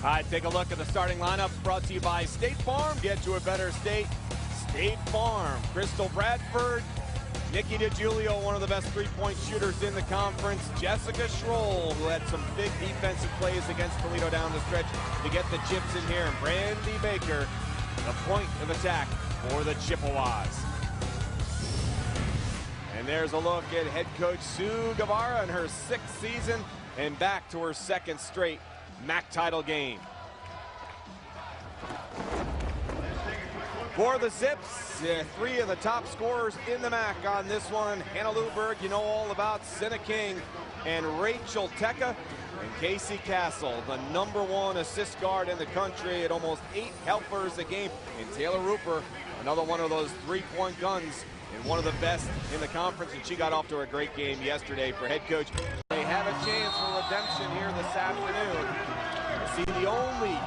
All right, take a look at the starting lineups brought to you by State Farm. Get to a better state. State Farm. Crystal Bradford, Nikki DiGiulio, one of the best three-point shooters in the conference. Jessica Schroll, who had some big defensive plays against Toledo down the stretch to get the chips in here. And Brandy Baker, the point of attack for the Chippewas. And there's a look at head coach Sue Guevara in her 6th season and back to her 2nd straight MAC title game. For the Zips, 3 of the top scorers in the MAC on this one. Hannah Luberg, you know all about Senna King and Rachel Tecca. And Casey Castle, the #1 assist guard in the country at almost 8 helpers a game. And Taylor Rupert, another one of those three-point guns and one of the best in the conference, and she got off to a great game yesterday for head coach. They have a chance for redemption here this afternoon. See the only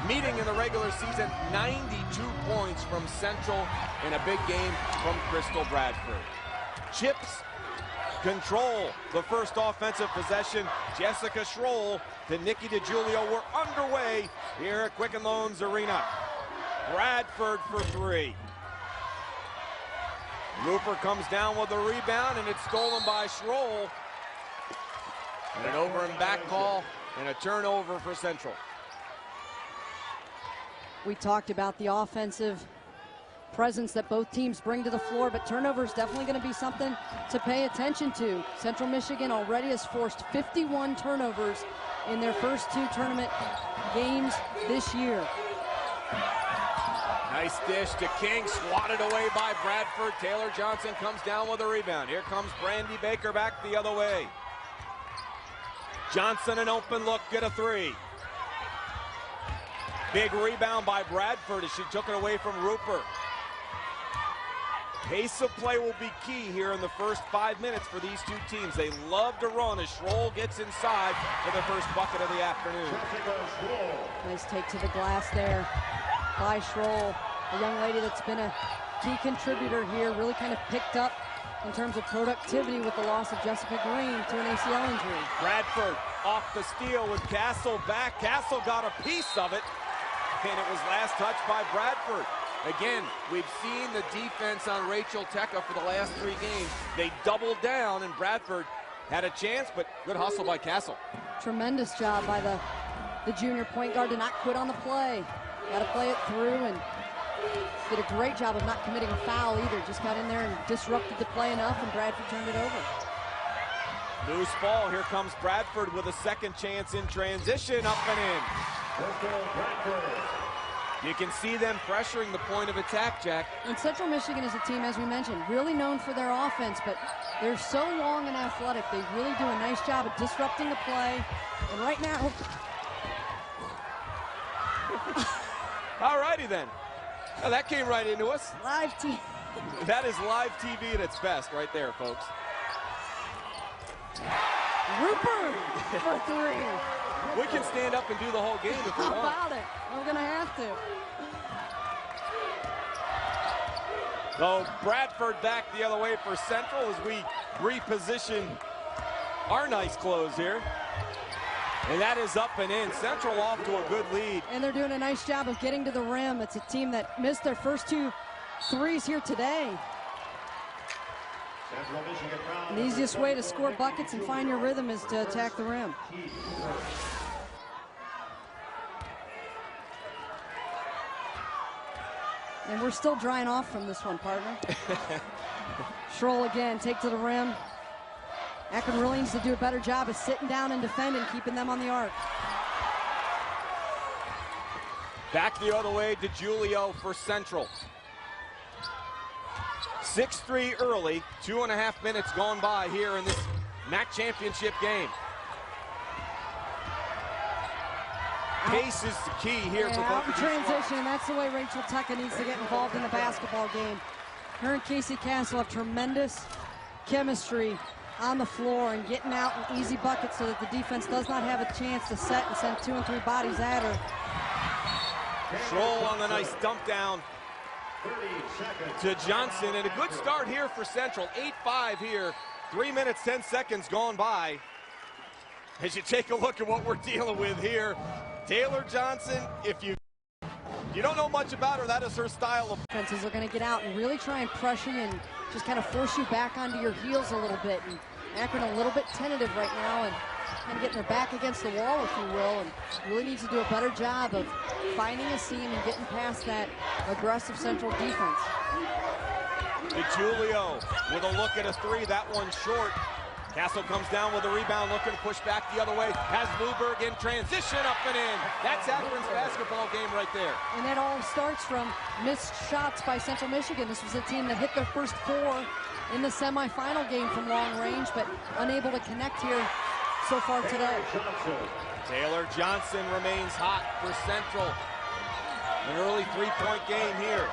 meeting in the regular season, 92 points from Central in a big game from Crystal Bradford. Chips control the first offensive possession. Jessica Schroll to Nikki DiGiulio. We're underway here at Quicken Loans Arena. Bradford for 3. Rupert comes down with a rebound, and it's stolen by Schroll. And an over and back call and a turnover for Central. We talked about the offensive presence that both teams bring to the floor, but turnover is definitely going to be something to pay attention to. Central Michigan already has forced 51 turnovers in their first 2 tournament games this year. Nice dish to King, swatted away by Bradford. Taylor Johnson comes down with a rebound. Here comes Brandy Baker back the other way. Johnson, an open look, get a 3. Big rebound by Bradford as she took it away from Rupert. Pace of play will be key here in the first 5 minutes for these 2 teams. They love to run as Schroll gets inside for the first bucket of the afternoon. Nice take to the glass there by Schroll, a young lady that's been a key contributor here, really kind of picked up in terms of productivity with the loss of Jessica Green to an ACL injury. Bradford off the steal with Castle back. Castle got a piece of it, and it was last touched by Bradford. Again, we've seen the defense on Rachel Tecca for the last 3 games. They doubled down, and Bradford had a chance, but good hustle by Castle. Tremendous job by the junior point guard to not quit on the play. Got to play it through, and did a great job of not committing a foul either. Just got in there and disrupted the play enough, and Bradford turned it over. Loose ball. Here comes Bradford with a 2nd chance in transition, up and in. You can see them pressuring the point of attack, Jack. And Central Michigan is a team, as we mentioned, really known for their offense, but they're so long and athletic. They really do a nice job of disrupting the play. And right now... All righty then. Well, that came right into us. Live TV. That is live TV at its best right there, folks. Rupert for 3. We can stand up and do the whole game if we want. How about it? We're going to have to. So Bradford back the other way for Central as we reposition our nice clothes here. And that is up and in. Central off to a good lead. And they're doing a nice job of getting to the rim. It's a team that missed their first 2 threes here today. And the easiest way to score buckets and find your rhythm is to attack the rim. And we're still drying off from this one, partner. Schroll again, take to the rim. Akron really needs to do a better job of sitting down and defending, keeping them on the arc. Back the other way, DiGiulio for Central. 6-3 early, 2.5 minutes gone by here in this MAC championship game. Pace is the key here for both of these transition, squads. that's the way Rachel Tecca needs to get involved in the basketball game. Her and Casey Castle have tremendous chemistry on the floor and getting out in easy buckets so that the defense does not have a chance to set and send 2 and 3 bodies at her. Schroll on the nice dump down to Johnson, and a good start here for Central. 8-5 here, 3 minutes, 10 seconds gone by. As you take a look at what we're dealing with here, Taylor Johnson, if you don't know much about her, that is her style of defenses are going to get out and really try and pressure you and just kind of force you back onto your heels a little bit. And Akron a little bit tentative right now and kind of getting their back against the wall, if you will, and really needs to do a better job of finding a seam and getting past that aggressive Central defense. DiGiulio with a look at a three, that one short. Castle comes down with a rebound, looking to push back the other way. Has Luberg in transition, up and in. That's Akron's basketball game right there. And that all starts from missed shots by Central Michigan. This was a team that hit their first 4 in the semifinal game from long range, but unable to connect here so far today. Taylor Johnson remains hot for Central. An early three-point game here.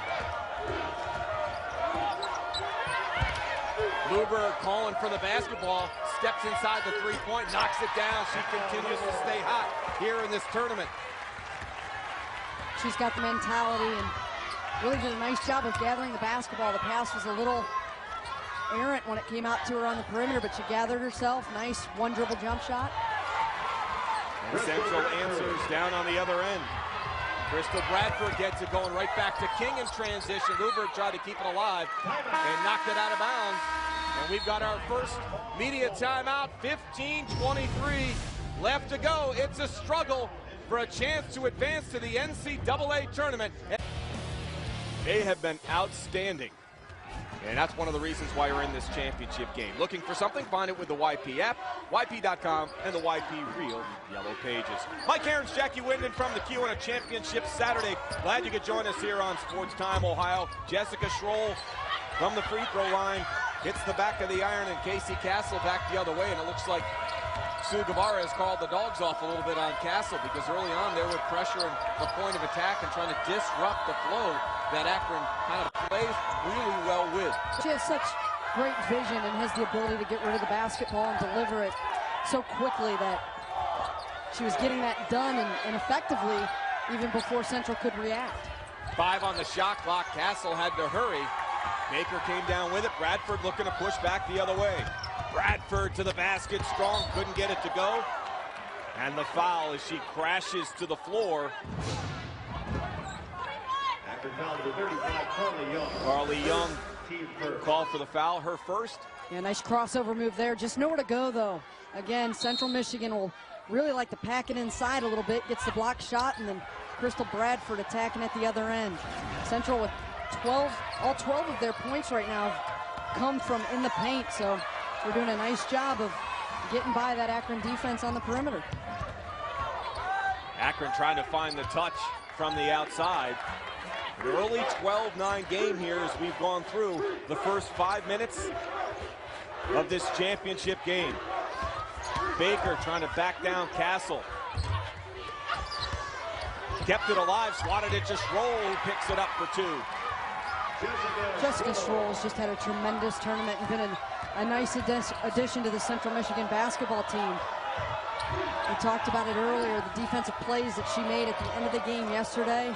Luberg calling for the basketball, steps inside the three-point, knocks it down. She continues to stay hot here in this tournament. She's got the mentality and really did a nice job of gathering the basketball. The pass was a little errant when it came out to her on the perimeter, but she gathered herself. Nice one-dribble jump shot. And Central answers down on the other end. Crystal Bradford gets it going right back to King in transition. Luberg tried to keep it alive and knocked it out of bounds. And we've got our first media timeout, 15:23 left to go. It's a struggle for a chance to advance to the NCAA tournament. They have been outstanding. And that's one of the reasons why you're in this championship game. Looking for something? Find it with the YP app, YP.com, and the YP Real Yellow Pages. Mike Aarons, Jackie Wyndon from the Q on a championship Saturday. Glad you could join us here on Sports Time Ohio. Jessica Schroll from the free throw line hits the back of the iron, and Casey Castle back the other way, and it looks like Sue Guevara has called the dogs off a little bit on Castle because early on they were pressuring the point of attack and trying to disrupt the flow that Akron kind of plays really well with. She has such great vision and has the ability to get rid of the basketball and deliver it so quickly that she was getting that done and effectively even before Central could react. 5 on the shot clock. Castle had to hurry. Baker came down with it. Bradford looking to push back the other way. Bradford to the basket, strong, couldn't get it to go. And the foul as she crashes to the floor. Carly Young called for the foul, her first. Yeah, nice crossover move there. Just nowhere to go, though. Again, Central Michigan will really like to pack it inside a little bit, gets the block shot, and then Crystal Bradford attacking at the other end. Central with all 12 of their points right now come from in the paint, so they're doing a nice job of getting by that Akron defense on the perimeter. Akron trying to find the touch from the outside. An early 12-9 game here as we've gone through the first 5 minutes of this championship game. Baker trying to back down Castle. Kept it alive, swatted it to Schroll, who picks it up for 2. Jessica Schroll has just had a tremendous tournament and been a nice addition to the Central Michigan basketball team. We talked about it earlier, the defensive plays that she made at the end of the game yesterday.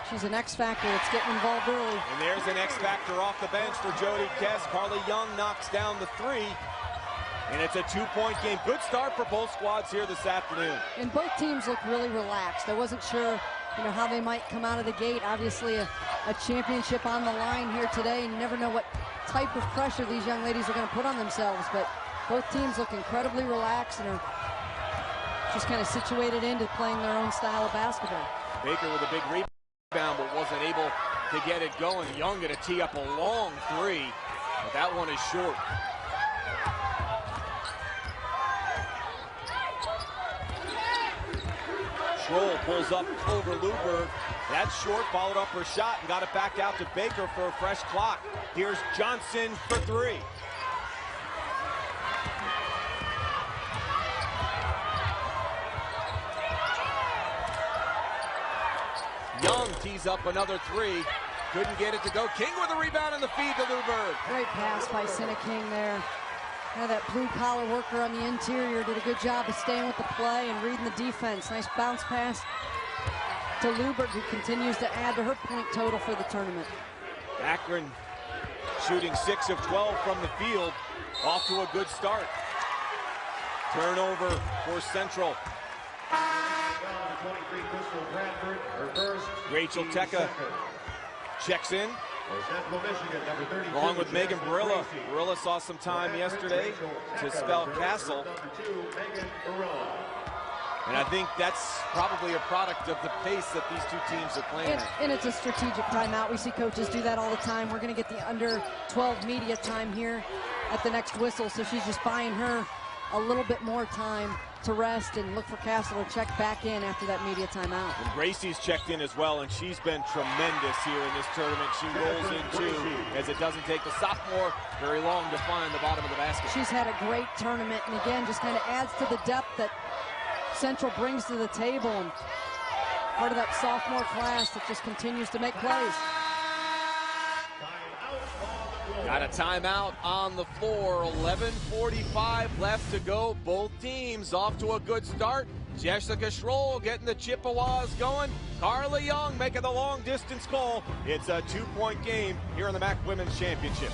She's an X factor that's getting involved early. And there's an X factor off the bench for Jody Kess. Carly Young knocks down the 3. And it's a 2-point game. Good start for both squads here this afternoon. And both teams look really relaxed. I wasn't sure, how they might come out of the gate. Obviously a championship on the line here today. And you never know what type of pressure these young ladies are going to put on themselves. But both teams look incredibly relaxed and are just kind of situated into playing their own style of basketball. Baker with a big rebound, but wasn't able to get it going. Young going to tee up a long 3, but that one is short. Schroll pulls up over Luberg. That's short, followed up her shot and got it back out to Baker for a fresh clock. Here's Johnson for 3. Young tees up another 3. Couldn't get it to go. King with a rebound and the feed to Luberg. Great pass by Senna King there. That blue-collar worker on the interior did a good job of staying with the play and reading the defense. Nice bounce pass to Luberg, who continues to add to her point total for the tournament. Akron shooting 6 of 12 from the field. Off to a good start. Turnover for Central. Rachel Tecca checks in, along with Megan Barilla. Barilla saw some time yesterday to spell Castle. And I think that's probably a product of the pace that these two teams are playing at. And it's a strategic timeout. We see coaches do that all the time. We're going to get the under 12 media time here at the next whistle, so she's just buying her a little bit more time to rest and look for Castle to check back in after that media timeout. And Gracie's checked in as well, and she's been tremendous here in this tournament. She rolls in too, as it doesn't take the sophomore very long to find the bottom of the basket. She's had a great tournament, and again, just kind of adds to the depth that Central brings to the table, and part of that sophomore class that just continues to make plays. Got a timeout on the floor. 11:45 left to go. Both teams off to a good start. Jessica Schroll getting the Chippewas going. Carla Young making the long distance call. It's a 2-point game here in the MAC Women's Championship.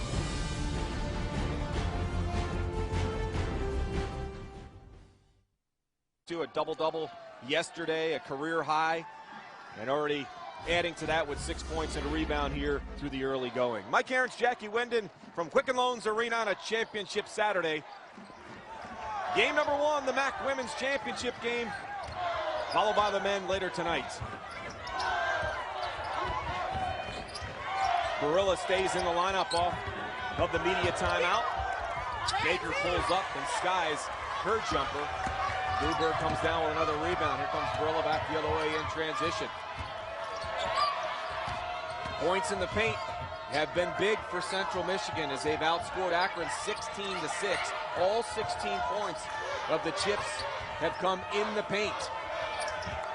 To a double-double yesterday, a career high, and already adding to that with 6 points and a rebound here through the early going. Mike Aarons, Jackie Wendon from Quicken Loans Arena on a championship Saturday. Game number 1, the MAC Women's Championship game, followed by the men later tonight. Barilla stays in the lineup off of the media timeout. Baker pulls up and skies her jumper. Luberg comes down with another rebound. Here comes Barilla back the other way in transition. Points in the paint have been big for Central Michigan as they've outscored Akron 16-6. All 16 points of the Chips have come in the paint.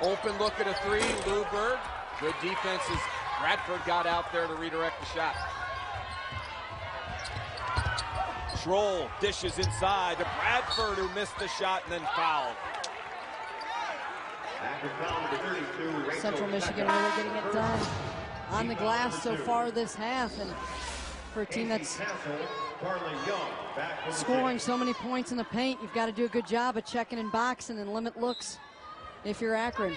Open look at a three, Luberg. Good defense as Bradford got out there to redirect the shot. Schroll dishes inside to Bradford, who missed the shot and then fouled. Central Michigan really getting it done on the glass so far this half, and for a team that's scoring so many points in the paint, you've got to do a good job of checking and boxing and limit looks if you're Akron.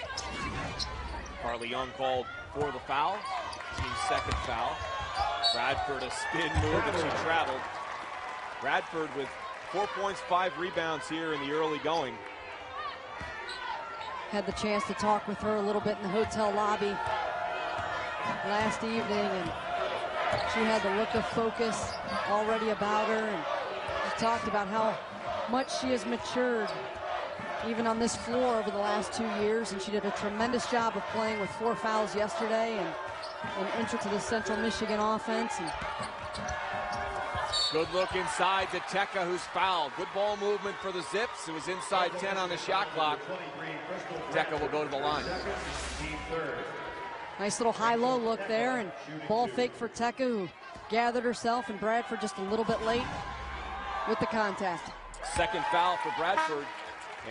Carly Young called for the foul, team's second foul. Bradford a spin move and she traveled. Bradford with 4 points, 5 rebounds here in the early going. Had the chance to talk with her a little bit in the hotel lobby last evening, and she had the look of focus already about her, and she talked about how much she has matured even on this floor over the last 2 years, and she did a tremendous job of playing with 4 fouls yesterday and an entry to the Central Michigan offense. And good look inside to Tecca, who's fouled. Good ball movement for the Zips. It was inside 10 on the shot clock. Tecca will go to the line. Nice little high-low look there, and ball fake for Tecca, who gathered herself, and Bradford just a little bit late with the contact. Second foul for Bradford,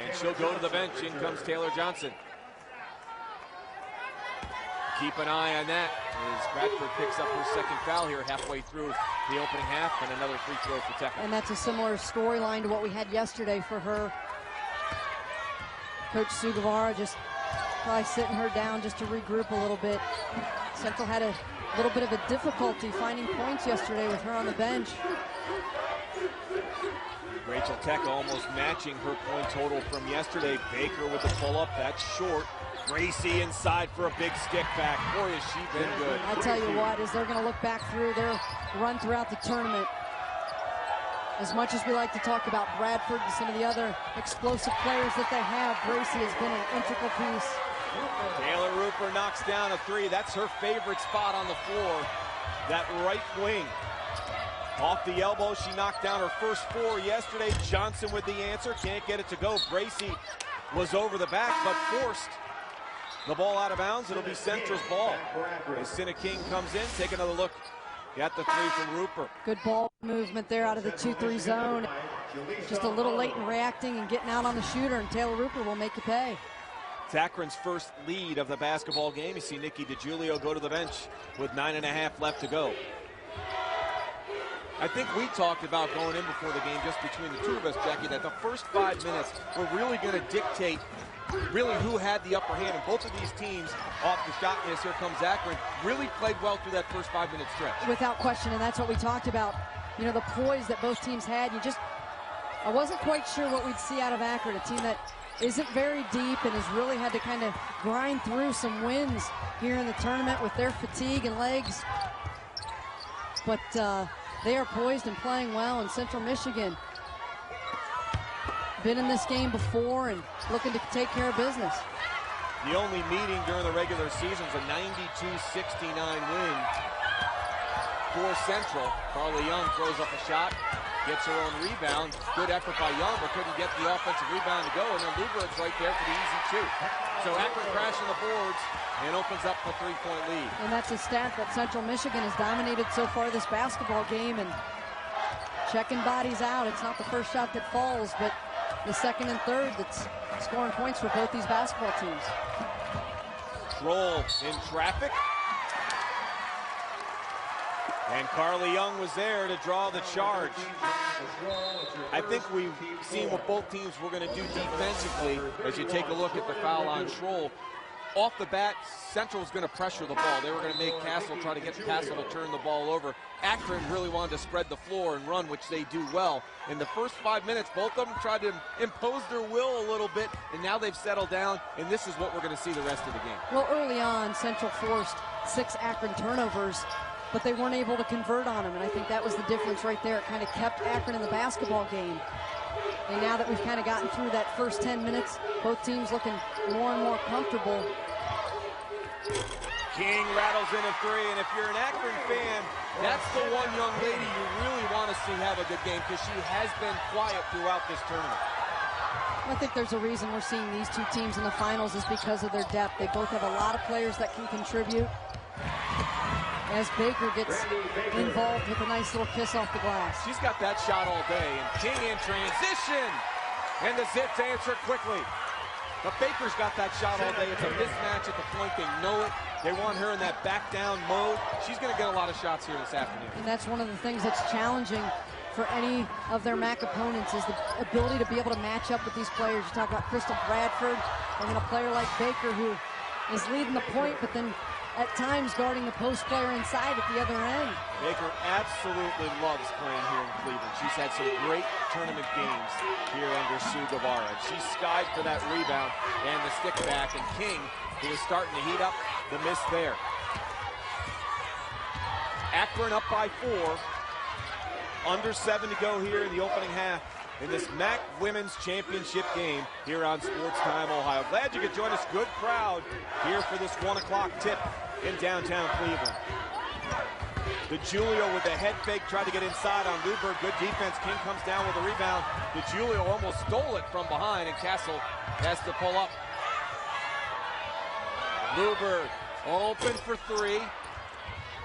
and she'll go to the bench. In comes Taylor Johnson. Keep an eye on that as Bradford picks up her second foul here halfway through the opening half, and another free throw for Tecca. And that's a similar storyline to what we had yesterday for her. Coach Sugawara just probably sitting her down just to regroup a little bit. Central had a little bit of a difficulty finding points yesterday with her on the bench. Rachel Tecca almost matching her point total from yesterday. Baker with the pull-up, that's short. Gracie inside for a big stick back. Boy, has she been good. I tell you what, as they're going to look back through their run throughout the tournament, as much as we like to talk about Bradford and some of the other explosive players that they have, Gracie has been an integral piece. Taylor Rupert knocks down a three. That's her favorite spot on the floor, that right wing. Off the elbow, she knocked down her first 4 yesterday. Johnson with the answer, can't get it to go. Gracie was over the back, but forced the ball out of bounds. It'll be Central's ball. As Senna King comes in, take another look at the three from Rupert. Good ball movement there out of the 2-3 zone. Just a little late in reacting and getting out on the shooter, and Taylor Rupert will make you pay. It's Akron's first lead of the basketball game. You see Nikki DiGiulio go to the bench with 9.5 left to go. I think we talked about going in before the game, just between the two of us, Jackie, that the first 5 minutes were really going to dictate really who had the upper hand. And both of these teams, off the shot miss, here comes Akron, really played well through that first 5-minute stretch. Without question, and that's what we talked about. You know, the poise that both teams had. I wasn't quite sure what we'd see out of Akron, a team that isn't very deep and has really had to kind of grind through some wins here in the tournament with their fatigue and legs. But they are poised and playing well, and Central Michigan been in this game before and looking to take care of business. The only meeting during the regular season is a 92-69 win for Central. Carly Young throws up a shot, gets her own rebound. Good effort by Young, but couldn't get the offensive rebound to go, and then Luberg's right there for the easy two. So Akron crashing the boards and opens up a 3-point lead. And that's a stat that Central Michigan has dominated so far this basketball game, and checking bodies out. It's not the first shot that falls, but the second and third that's scoring points for both these basketball teams. Schroll in traffic. And Carly Young was there to draw the charge. I think we've seen what both teams were going to do defensively as you take a look at the foul on Schroll. Off the bat, Central was going to pressure the ball. They were going to make Castle try to get Castle to turn the ball over. Akron really wanted to spread the floor and run, which they do well. In the first 5 minutes, both of them tried to impose their will a little bit, and now they've settled down, and this is what we're going to see the rest of the game. Well, early on, Central forced 6 Akron turnovers, but they weren't able to convert on them, and I think that was the difference right there. It kind of kept Akron in the basketball game. And now that we've kind of gotten through that first 10 minutes, both teams looking more and more comfortable. King rattles in a three, and if you're an Akron fan, that's the one young lady you really want to see have a good game, because she has been quiet throughout this tournament. I think there's a reason we're seeing these two teams in the finals is because of their depth. They both have a lot of players that can contribute. As Baker gets involved with a nice little kiss off the glass. She's got that shot all day, and King in transition, and the Zips answer quickly. But Baker's got that shot all day. It's a mismatch at the point. They know it. They want her in that back down mode. She's going to get a lot of shots here this afternoon. And that's one of the things that's challenging for any of their MAC opponents, is the ability to be able to match up with these players. You talk about Crystal Bradford, and then a player like Baker who is leading the point, but then at times guarding the post player inside at the other end. Baker absolutely loves playing here in Cleveland. She's had some great tournament games here under Sue Guevara. She skied for that rebound and the stick back, and King, who is starting to heat up, the miss there. Akron up by 4. Under 7 to go here in the opening half in this MAC Women's Championship game here on Sports Time Ohio. Glad you could join us. Good crowd here for this 1 o'clock tip in downtown Cleveland. DeGiulio with the head fake, tried to get inside on Luberg. Good defense. King comes down with a rebound. DeGiulio almost stole it from behind, and Castle has to pull up. Luberg open for 3.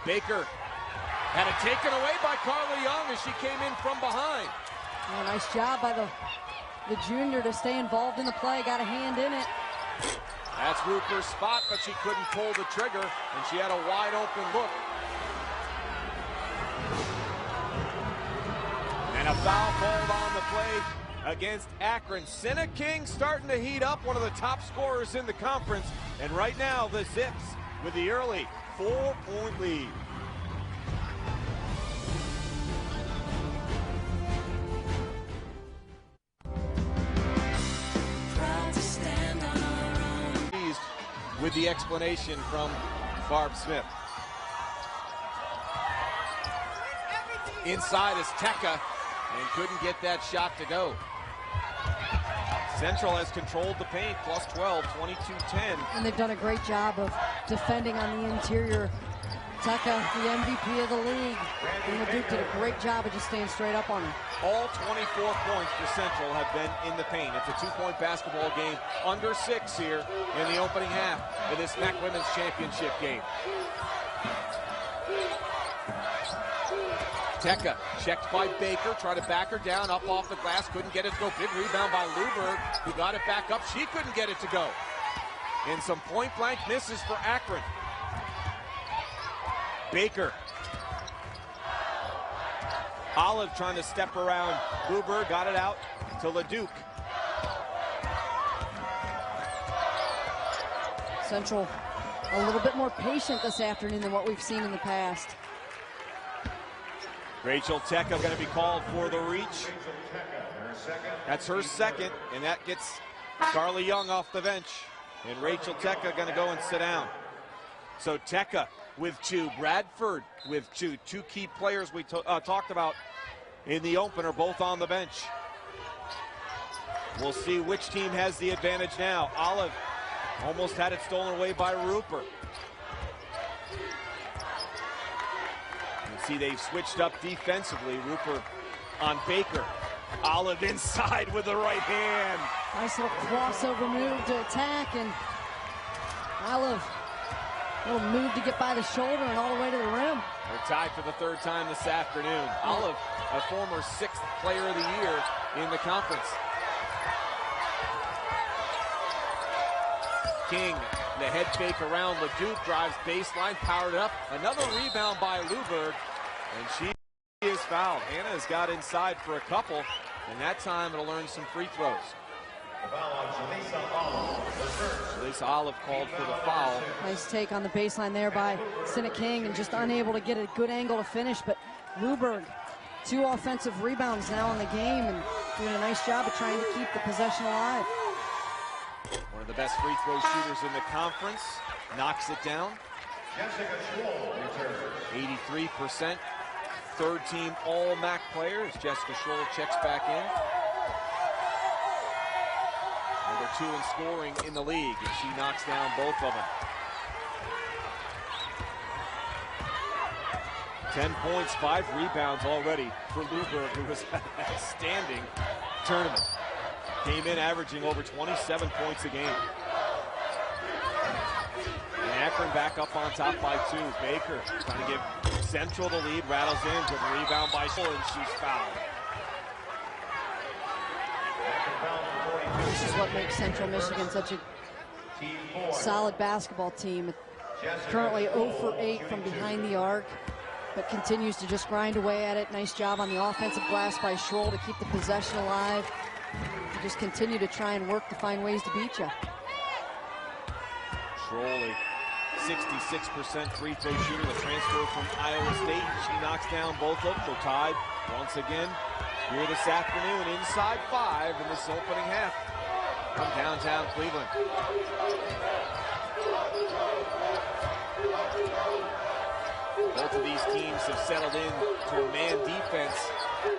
Baker had it taken away by Carly Young as she came in from behind. Oh, nice job by the junior to stay involved in the play. Got a hand in it. That's Ruper's spot, but she couldn't pull the trigger, and she had a wide open look. And a foul called on the play against Akron. Senna King starting to heat up, one of the top scorers in the conference. And right now, the Zips with the early 4-point lead. With the explanation from Barb Smith. Inside is Teka, and couldn't get that shot to go. Central has controlled the paint, plus 12, 22-10. And they've done a great job of defending on the interior. Teka, the MVP of the league. And the Duke did a great job of just staying straight up on her. All 24 points for Central have been in the paint. It's a 2-point basketball game, under 6 here in the opening half of this MAC Women's Championship game. Teka checked by Baker, tried to back her down, up off the glass, couldn't get it to go. Big rebound by Luberg, who got it back up. She couldn't get it to go. And some point-blank misses for Akron. Olive trying to step around Luberg, got it out to LeDuc. Central a little bit more patient this afternoon than what we've seen in the past. Rachel Tecca going to be called for the reach. That's her second, and that gets Carly Young off the bench. And Rachel Tecca going to go and sit down. So Tecca with 2, Bradford with 2. 2 key players we talked about in the opener, both on the bench. We'll see which team has the advantage now. Olive almost had it stolen away by Rupert. You see they've switched up defensively. Rupert on Baker. Olive inside with the right hand. Nice little crossover move to attack, and Olive, little move to get by the shoulder and all the way to the rim. They're tied for the 3rd time this afternoon. Olive, a former 6th player of the year in the conference. King, the head fake around LeDuc, drives baseline, powered up. Another rebound by Luberg, and she is fouled. Hannah's got inside for a couple, and that time it'll earn some free throws. Lisa Olive called for the foul. Nice take on the baseline there by Senna King, and just unable to get a good angle to finish. But Luberg, 2 offensive rebounds now in the game, and doing a nice job of trying to keep the possession alive. One of the best free throw shooters in the conference. Knocks it down. 83%. 3rd team All-MAC player as Jessica Schroll checks back in. Number 2 in scoring in the league, and she knocks down both of them. 10 points, 5 rebounds already for Luberg, who was outstanding tournament. Came in averaging over 27 points a game. And Akron back up on top by 2. Baker trying to give Central the lead, rattles in, good rebound by Schroll, and she's fouled. This is what makes Central Michigan such a solid basketball team. Currently 0 for 8 from behind the arc, but continues to just grind away at it. Nice job on the offensive glass by Schroll to keep the possession alive. You just continue to try and work to find ways to beat you. Schroll, a 66% free throw shooter, the transfer from Iowa State. She knocks down both of them. They're tied once again here this afternoon, inside 5 in this opening half from downtown Cleveland. Both of these teams have settled in to a man defense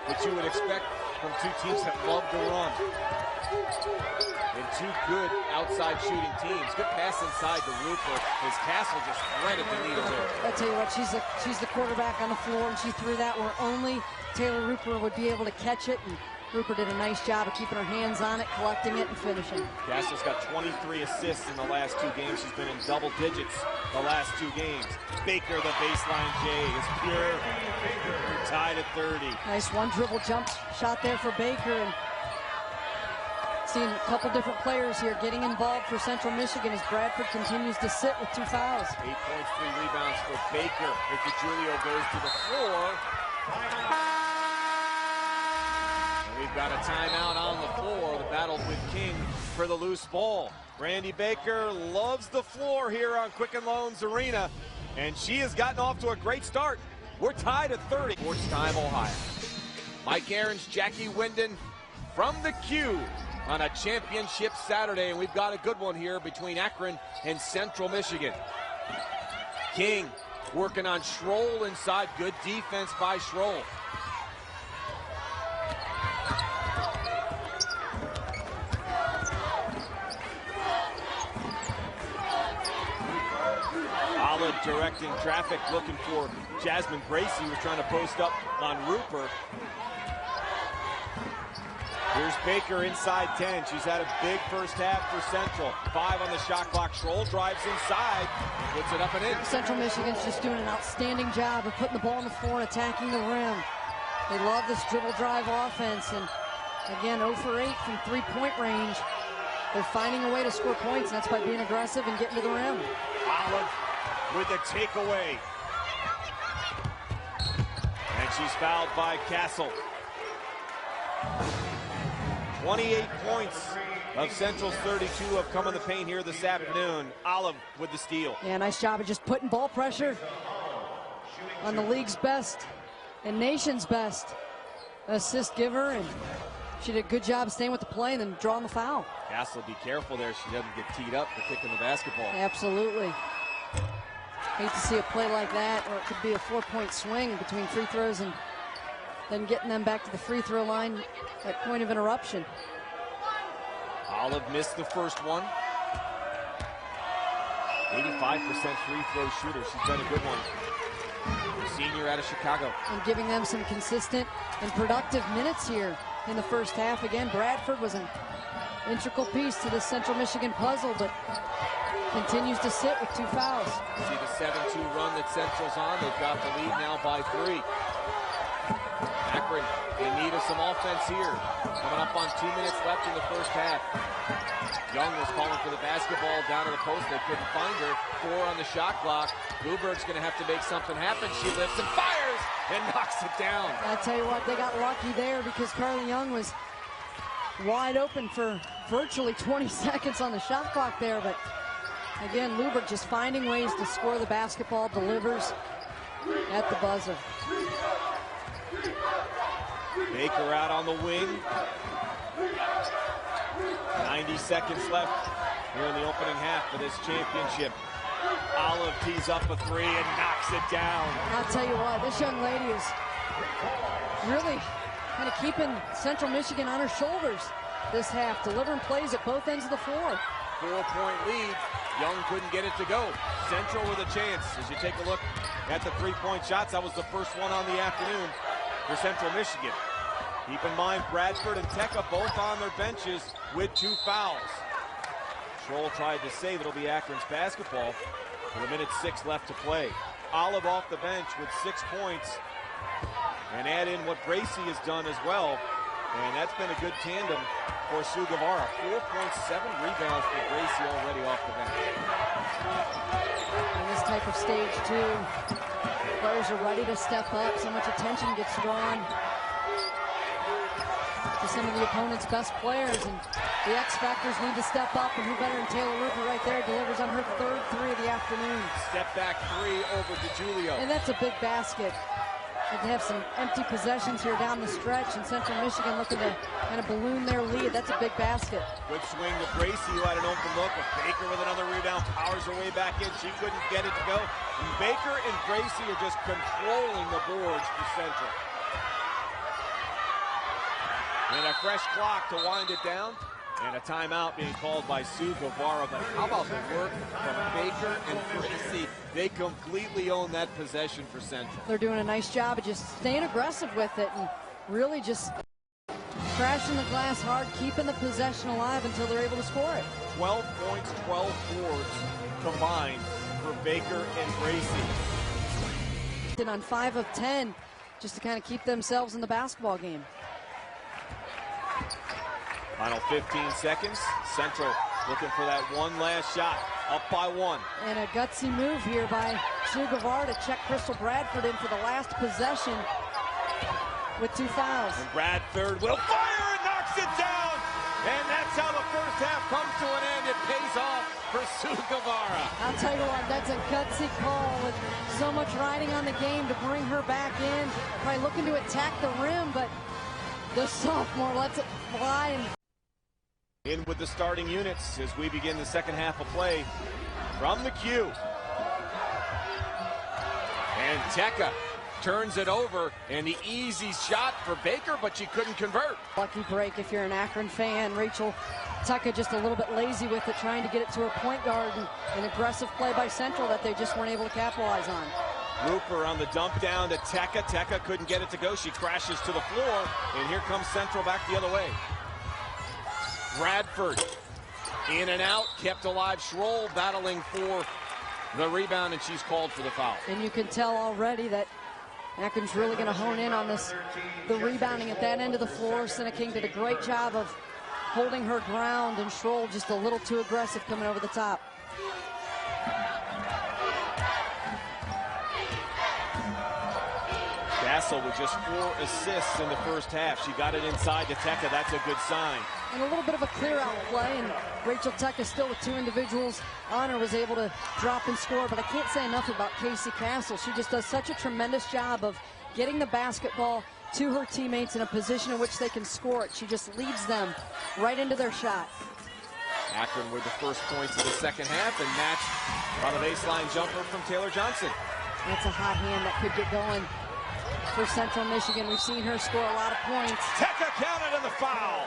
that you would expect from 2 teams that love to run. And 2 good outside shooting teams. Good pass inside to Rupert as Castle just threaded the needle there. I'll tell you what, she's the quarterback on the floor, and she threw that where only Taylor Rupert would be able to catch it, and Rupert did a nice job of keeping her hands on it, collecting it, and finishing. Castle's got 23 assists in the last 2 games. She's been in double digits the last 2 games. Baker, the baseline J, is pure. We're tied at 30. Nice one dribble jump shot there for Baker, and seeing a couple different players here getting involved for Central Michigan as Bradford continues to sit with 2 fouls. 8 points, 3 rebounds for Baker. If DeJulio goes to the floor. And we've got a timeout on the floor. The battle with King for the loose ball. Brandy Baker loves the floor here on Quicken Loans Arena, and she has gotten off to a great start. We're tied at 30. Sports Time, Ohio. Mike Aarons, Jackie Winden from the Q on a championship Saturday, and we've got a good one here between Akron and Central Michigan. King working on Schroll inside. Good defense by Schroll. Olive directing traffic, looking for Jasmine Gracie, who's trying to post up on Rupert. Here's Baker inside 10. She's had a big first half for Central. 5 on the shot clock. Schroll drives inside, puts it up and in. Central Michigan's just doing an outstanding job of putting the ball on the floor and attacking the rim. They love this dribble drive offense, and again, 0 for 8 from 3-point range. They're finding a way to score points, and that's by being aggressive and getting to the rim. Olive with the takeaway. And And she's fouled by Castle. 28 points of Central's 32 have come in the paint here this afternoon. Olive with the steal. Yeah, nice job of just putting ball pressure on the league's best and nation's best assist giver, and she did a good job staying with the play and then drawing the foul. Castle, be careful there. She doesn't get teed up for kicking the basketball. Absolutely. Hate to see a play like that, or it could be a 4-point swing between free throws and then getting them back to the free throw line at point of interruption. Olive missed the first one. 85% free throw shooter. She's been a good one. The senior out of Chicago. And giving them some consistent and productive minutes here in the first half. Again, Bradford was an integral piece to this Central Michigan puzzle, but continues to sit with 2 fouls. See the 7-2 run that Central's on. They've got the lead now by 3. Akron in need of some offense here. Coming up on 2 minutes left in the first half. Young was calling for the basketball down to the post. They couldn't find her. 4 on the shot clock. Blueberg's going to have to make something happen. She lifts and fires and knocks it down. I'll tell you what, they got lucky there because Carly Young was wide open for virtually 20 seconds on the shot clock there. But again, Luberg just finding ways to score the basketball, delivers at the buzzer. Baker out on the wing. 90 seconds left here in the opening half for this championship. Olive tees up a 3 and knocks it down. I'll tell you what, this young lady is really kind of keeping Central Michigan on her shoulders this half, delivering plays at both ends of the floor. 4-point lead. Young couldn't get it to go. Central with a chance. As you take a look at the 3-point shots, that was the first one on the afternoon for Central Michigan. Keep in mind, Bradford and Teka both on their benches with 2 fouls. Schroll tried to say that'll be Akron's basketball with 1:06 left to play. Olive off the bench with 6 points. And add in what Gracie has done as well. And that's been a good tandem for Sue Guevara. 4.7 rebounds for Gracie already off the bench. In this type of stage, too, players are ready to step up. So much attention gets drawn to some of the opponent's best players, and the X-Factors need to step up, and who better than Taylor Rupert right there, delivers on her 3rd 3 of the afternoon. Step back 3 over to Julio. And that's a big basket. They have some empty possessions here down the stretch, and Central Michigan looking to kind of balloon their lead. That's a big basket. Good swing to Gracie, who had an open look, but Baker with another rebound, powers her way back in. She couldn't get it to go. And Baker and Gracie are just controlling the boards for Central. And a fresh clock to wind it down. And a timeout being called by Sue Guevara. But how about the work from Baker and Gracie? They completely own that possession for Central. They're doing a nice job of just staying aggressive with it and really just crashing the glass hard, keeping the possession alive until they're able to score it. 12 points, 12 boards combined for Baker and Gracie. And on 5 of 10, just to kind of keep themselves in the basketball game. Final 15 seconds. Central looking for that one last shot. Up by 1. And a gutsy move here by Sue Guevara to check Crystal Bradford in for the last possession with 2 fouls. And Bradford will fire and knocks it down. And that's how the first half comes to an end. It pays off for Sue Guevara. I'll tell you what, that's a gutsy call with so much riding on the game to bring her back in. Probably looking to attack the rim, but the sophomore lets it fly. And in with the starting units as we begin the second half of play from the cue. And Teka turns it over, and the easy shot for Baker, but she couldn't convert. Lucky break if you're an Akron fan. Rachel Teka just a little bit lazy with it, trying to get it to her point guard, and an aggressive play by Central that they just weren't able to capitalize on. Rupert on the dump down to Teka. Teka couldn't get it to go. She crashes to the floor, and here comes Central back the other way. Bradford in and out, kept alive. Schroll battling for the rebound, and she's called for the foul. And you can tell already that Akron's really going to hone in on this, the rebounding at that end of the floor. King did a great job of holding her ground, and Schroll just a little too aggressive coming over the top. Castle with just 4 assists in the first half. She got it inside to Teka. That's a good sign. And a little bit of a clear-out play, and Rachel Teka still with 2 individuals on her was able to drop and score. But I can't say enough about Casey Castle. She just does such a tremendous job of getting the basketball to her teammates in a position in which they can score it. She just leads them right into their shot. Akron with the first points of the second half and matched on a baseline jumper from Taylor Johnson. That's a hot hand that could get going for Central Michigan. We've seen her score a lot of points. Teka counted in the foul.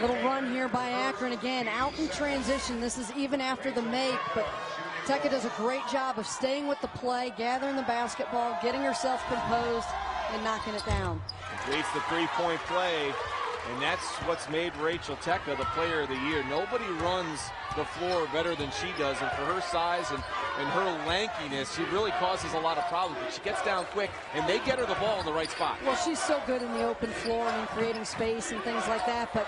Little run here by Akron again, out in transition. This is even after the make, but Teka does a great job of staying with the play, gathering the basketball, getting herself composed, and knocking it down. Completes the three-point play, and that's what's made Rachel Teka the player of the year. Nobody runs the floor better than she does, and for her size and her lankiness, she really causes a lot of problems. But she gets down quick, and they get her the ball in the right spot. Well, she's so good in the open floor and in creating space and things like that, but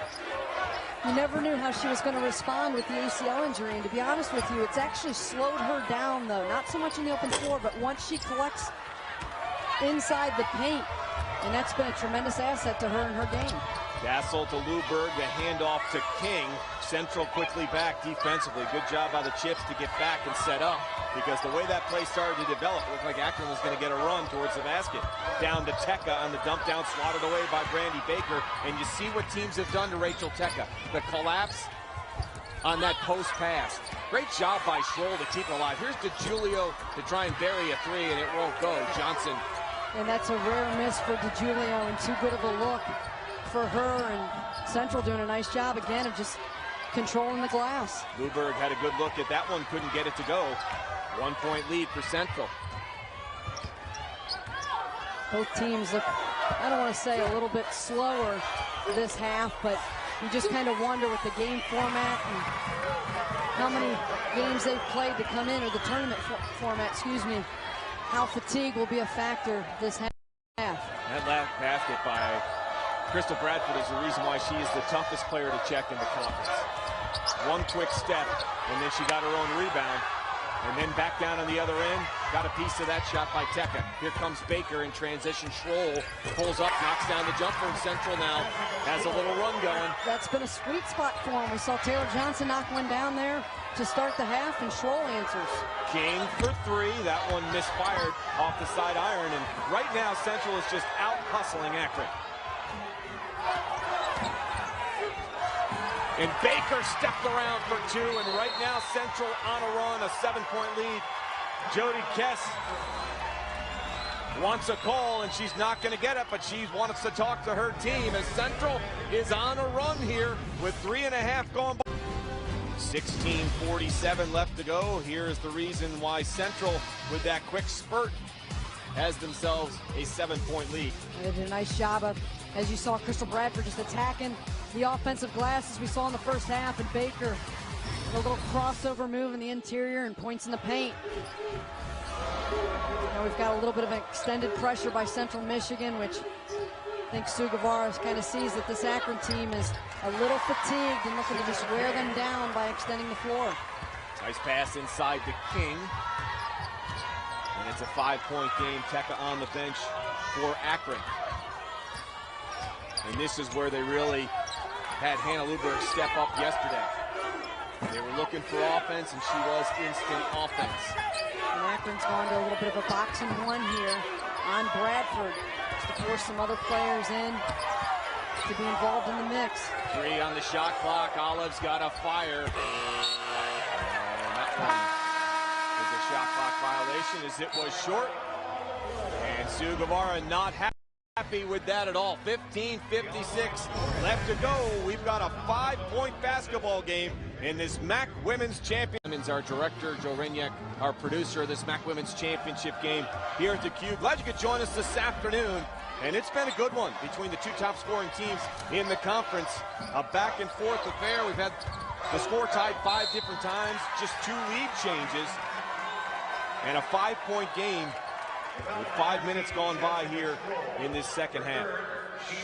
you never knew how she was going to respond with the ACL injury. And to be honest with you, it's actually slowed her down, though. Not so much in the open floor, but once she collects inside the paint, and that's been a tremendous asset to her in her game. Castle to Luberg, the handoff to King. Central quickly back defensively. Good job by the Chips to get back and set up, because the way that play started to develop, it looked like Akron was going to get a run towards the basket. Down to Teka on the dump down, swatted away by Brandy Baker, and you see what teams have done to Rachel Teka. The collapse on that post pass. Great job by Schroll to keep it alive. Here's DeGiulio to try and bury a three, and it won't go. Johnson. And that's a rare miss for DeGiulio, and too good of a look for her, and Central doing a nice job again of just controlling the glass. Luberg had a good look at that one, couldn't get it to go. 1-point lead for Central. Both teams look, I don't want to say a little bit slower this half, but you just kind of wonder with the game format and how many games they've played to come in, or the tournament format, excuse me, how fatigue will be a factor this half. That last basket by Crystal Bradford is the reason why she is the toughest player to check in the conference. One quick step, and then she got her own rebound. And then back down on the other end, got a piece of that shot by Teka. Here comes Baker in transition. Schroll pulls up, knocks down the jumper, and Central now has a little run going. That's been a sweet spot for him. We saw Taylor Johnson knock one down there to start the half, and Schroll answers. King for three. That one misfired off the side iron. And right now, Central is just out hustling Akron. And Baker stepped around for two, and right now Central on a run, a 7-point lead. Jody Kess wants a call, and she's not going to get it, but she wants to talk to her team as Central is on a run here with 3.5 gone by. 16:47 left to go. Here is the reason why Central, with that quick spurt, has themselves a 7-point lead. They did a nice job of, as you saw, Crystal Bradford just attacking the offensive glass as we saw in the first half, and Baker a little crossover move in the interior and points in the paint. Now we've got a little bit of an extended pressure by Central Michigan, which I think Sue Guevara kind of sees that this Akron team is a little fatigued and looking to just wear them down by extending the floor. Nice pass inside to King. And it's a 5-point game. Teka on the bench for Akron. And this is where they really had Hannah Luberg step up yesterday. They were looking for offense, and she was instant offense. And Akron's gone to a little bit of a boxing one here on Bradford, just to force some other players in to be involved in the mix. 3 on the shot clock. Olive's got a fire. And that one is a shot clock violation, as it was short. And Sue Guevara not happy with that at all. 15:56 left to go. We've got a 5-point basketball game in this MAC Women's Championship. Our director, Joe Renyek, our producer of this MAC Women's Championship game here at the Cube. Glad you could join us this afternoon. And it's been a good one between the 2 top scoring teams in the conference. A back and forth affair. We've had the score tied 5 different times, just 2 lead changes, and a 5-point game with 5 minutes gone by here in this second half.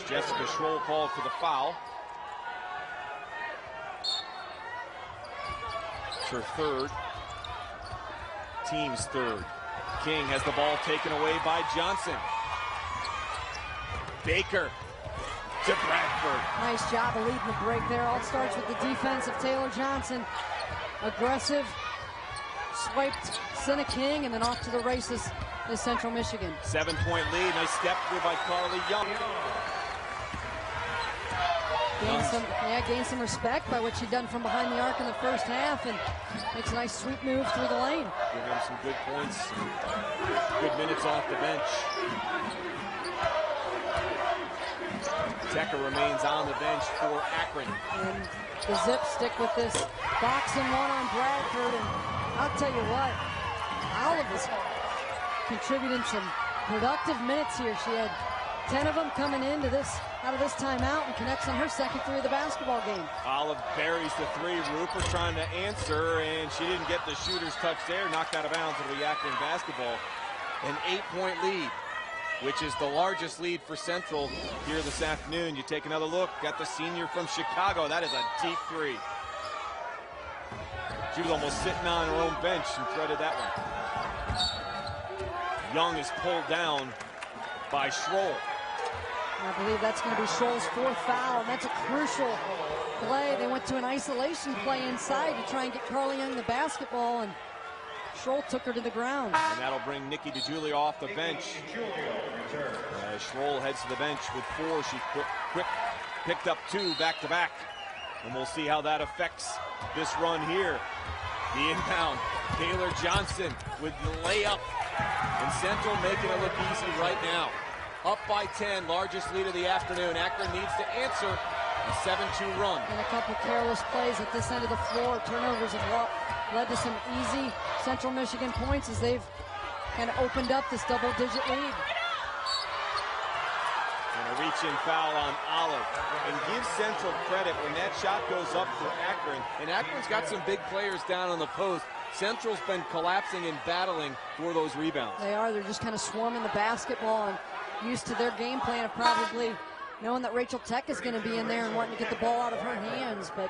Jessica Schroll called for the foul. It's her 3rd. team's third. King has the ball taken away by Johnson. Baker to Bradford. Nice job of leading the break there. All starts with the defense of Taylor Johnson. Aggressive, swiped Senna King, and then off to the races is Central Michigan. 7-point lead. Nice step through by Carly Young. Gained some respect by what she'd done from behind the arc in the first half, and makes a nice sweep move through the lane. Giving him some good points, good minutes off the bench. Teka remains on the bench for Akron. And the Zips stick with this box and one on Bradford, and I'll tell you what, Olive is contributing some productive minutes here. She had 10 of them coming into this out of this timeout and connects on her second three of the basketball game. Olive buries the three. Rupert trying to answer, and she didn't get the shooter's touch there. Knocked out of bounds. It'll be Akron basketball. An 8-point lead, which is the largest lead for Central here this afternoon. You take another look at the senior from Chicago. That is a deep three. She was almost sitting on her own bench and threaded that one. Young is pulled down by Schroll. I believe that's going to be Schroll's fourth foul, and that's a crucial play. They went to an isolation play inside to try and get Carly Young the basketball, and Schroll took her to the ground. And that'll bring Nikki DeJulia off the bench. Schroll heads to the bench with 4. She quick picked up 2 back-to-back. And we'll see how that affects this run here. The inbound, Taylor Johnson with the layup. And Central making it look easy right now. Up by 10, largest lead of the afternoon. Akron needs to answer a 7-2 run. And a couple careless plays at this end of the floor. Turnovers have led to some easy Central Michigan points as they've kind of opened up this double-digit lead. And a reach-in foul on Olive. And give Central credit when that shot goes up for Akron. And Akron's got some big players down on the post. Central's been collapsing and battling for those rebounds. They are. They're just kind of swarming the basketball and used to their game plan of probably knowing that Rachel Tech is going to be in there and wanting to get the ball out of her hands. But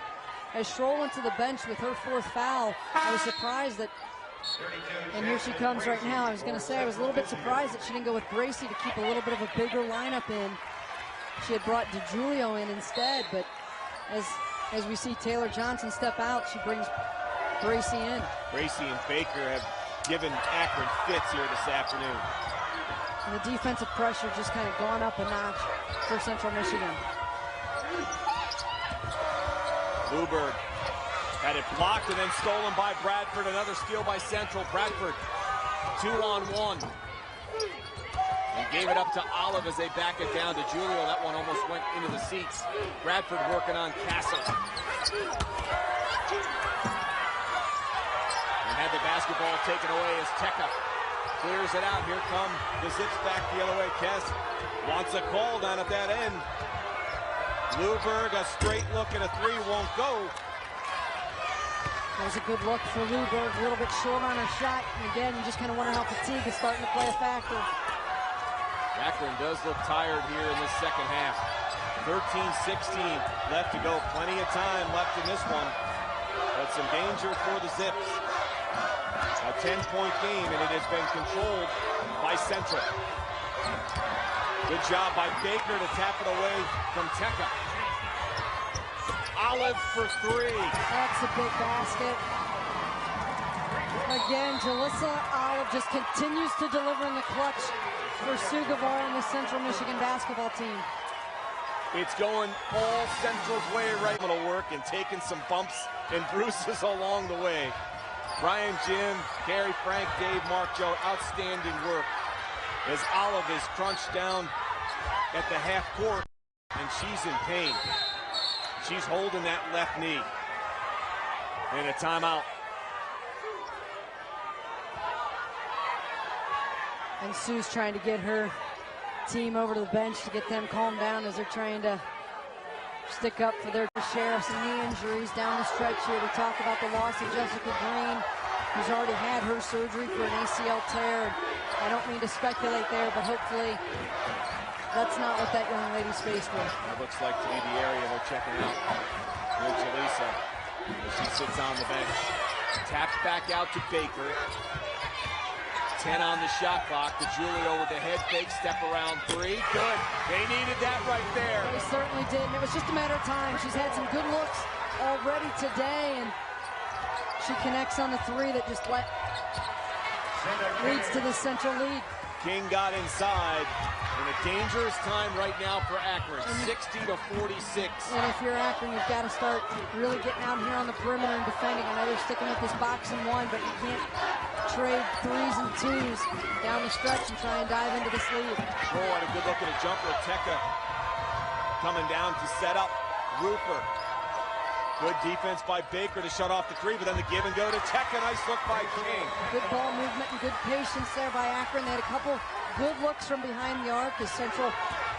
as Schroll went to the bench with her fourth foul, I was surprised that, and here she comes right now, I was going to say I was a little bit surprised that she didn't go with Gracie to keep a little bit of a bigger lineup in. She had brought DeJulio in instead, but as we see Taylor Johnson step out, she brings Gracie in. Gracie and Baker have given Akron fits here this afternoon. And the defensive pressure just kind of gone up a notch for Central Michigan. Luberg had it blocked and then stolen by Bradford. Another steal by Central. Bradford 2-on-1. And gave it up to Olive as they back it down to Julio. That one almost went into the seats. Bradford working on Castle. And had the basketball taken away as Teka clears it out. Here come the Zips back the other way. Kess wants a call down at that end. Luberg, a straight look at a 3, won't go. That was a good look for Luberg, a little bit short on her shot. And again, you just kind of wonder how fatigue is starting to play a factor. Akron does look tired here in this second half. 13-16 left to go. Plenty of time left in this one. But some danger for the Zips. A 10-point game, and it has been controlled by Central. Good job by Baker to tap it away from Teka. Olive for 3. That's a big basket. Again, Jalissa Olive just continues to deliver in the clutch for Sue Guevara and the Central Michigan basketball team. It's going all Central's way right. It'll work and taking some bumps and bruises along the way. Brian, Jim, Gary, Frank, Dave, Mark, Joe, outstanding work as Olive is crunched down at the half court, and she's in pain. She's holding that left knee. And a timeout. And Sue's trying to get her team over to the bench to get them calmed down as they're trying to stick up for their share of some knee injuries down the stretch here. To talk about the loss of Jessica Green, who's already had her surgery for an ACL tear. I don't mean to speculate there, but hopefully that's not what that young lady's faced with. That looks like to be the area they're checking out. Here's Jalissa as she sits on the bench. Tapped back out to Baker. 10 on the shot clock. DiGiulio with the head fake, step around three. Good. They needed that right there. They certainly did, and it was just a matter of time. She's had some good looks already today, and she connects on the three that just leads to the Central lead. King got inside in a dangerous time right now for Akron, 60-46. And if you're Akron, you've got to start really getting out here on the perimeter and defending. I know they're sticking with this box and one, but you can't trade threes and twos down the stretch and try and dive into this lead. Schroll had a good look at a jumper. Teka coming down to set up Rupert. Good defense by Baker to shut off the three, but then the give and go to Teka. Nice look by King. Good ball movement and good patience there by Akron. They had a couple good looks from behind the arc as Central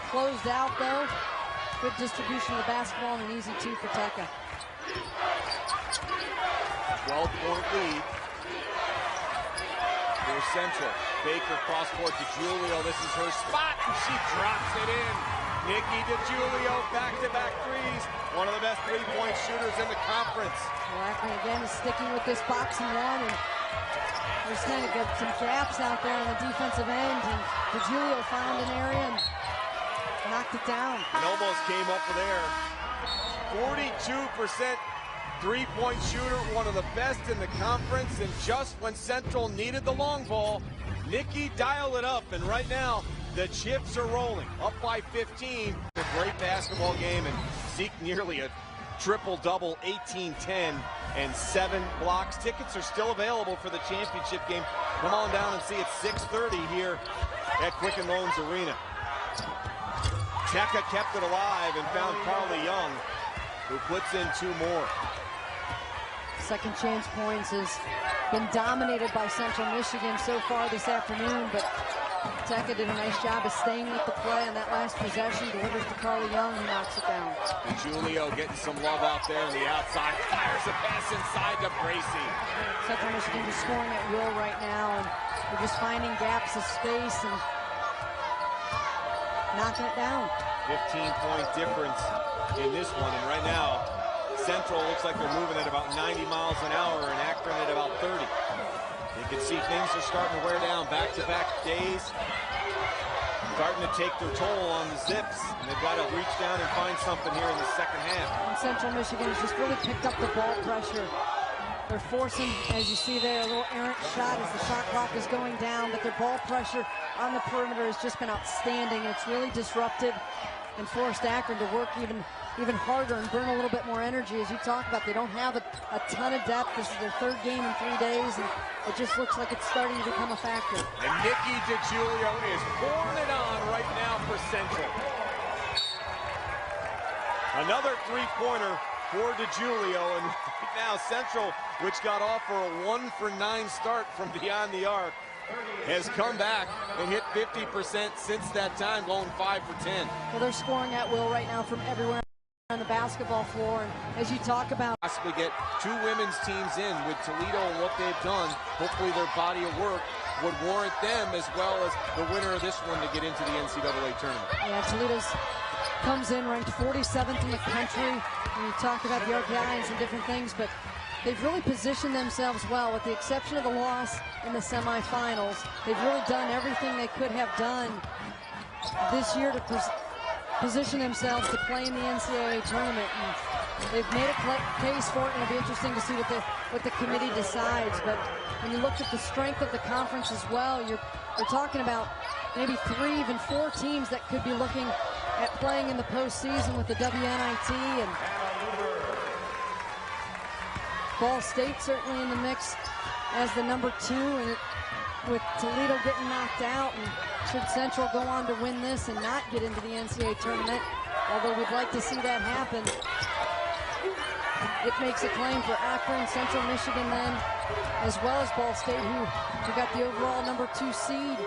closed out, though. Good distribution of the basketball and an easy two for Teka. 12-point lead for Central. Baker cross court to DiGiulio. This is her spot, and she drops it in. Nikki DiGiulio, back-to-back threes. One of the best three-point shooters in the conference. Well, Akron again is sticking with this box and one, and there's kind of got some gaps out there on the defensive end, and DiGiulio found an area and knocked it down. And almost came up with air. 42% three-point shooter, one of the best in the conference, and just when Central needed the long ball, Nikki dialed it up, and right now, the chips are rolling, up by 15. A great basketball game, and Zeke nearly a triple-double, 18-10, and 7 blocks. Tickets are still available for the championship game. Come on down and see it 6:30 here at Quicken Loans Arena. Teka kept it alive and found Carly Young, who puts in 2 more. Second chance points has been dominated by Central Michigan so far this afternoon, but Teka did a nice job of staying with the play on that last possession, delivers to Carly Young, who knocks it down. DiGiulio getting some love out there on the outside, fires a pass inside to Bracy. Central Michigan just scoring at will right now, and they're just finding gaps of space and knocking it down. 15-point difference in this one, and right now, Central looks like they're moving at about 90 miles an hour, and Akron at about 30. You can see things are starting to wear down. Back-to-back days, starting to take their toll on the Zips, and they've got to reach down and find something here in the second half. And Central Michigan has just really picked up the ball pressure. They're forcing, as you see there, a little errant shot as the shot clock is going down, but their ball pressure on the perimeter has just been outstanding. It's really disrupted and forced Akron to work even harder and burn a little bit more energy. As you talk about, they don't have a ton of depth. This is their 3rd game in 3 days, and it just looks like it's starting to become a factor. And Nikki DiGiulio is pouring it on right now for Central. Another three-pointer for DiGiulio, and right now Central, which got off for a 1-for-9 start from beyond the arc, has come back and hit 50% since that time, going 5 for 10. Well, they're scoring at will right now from everywhere on the basketball floor, and as you talk about, possibly get 2 women's teams in with Toledo and what they've done. Hopefully their body of work would warrant them, as well as the winner of this one, to get into the NCAA tournament. Yeah, Toledo's comes in ranked 47th in the country. And you talked about the RPI and some different things, but they've really positioned themselves well, with the exception of the loss in the semifinals. They've really done everything they could have done this year to position themselves to play in the NCAA tournament. And they've made a case for it, and it'll be interesting to see what the committee decides. But when you look at the strength of the conference as well, you're talking about maybe 3, even 4 teams that could be looking at playing in the postseason with the WNIT, and Ball State certainly in the mix as the number 2, and with Toledo getting knocked out, and should Central go on to win this and not get into the NCAA tournament, although we'd like to see that happen, it makes a claim for Akron, Central Michigan then, as well as Ball State, who got the overall number 2 seed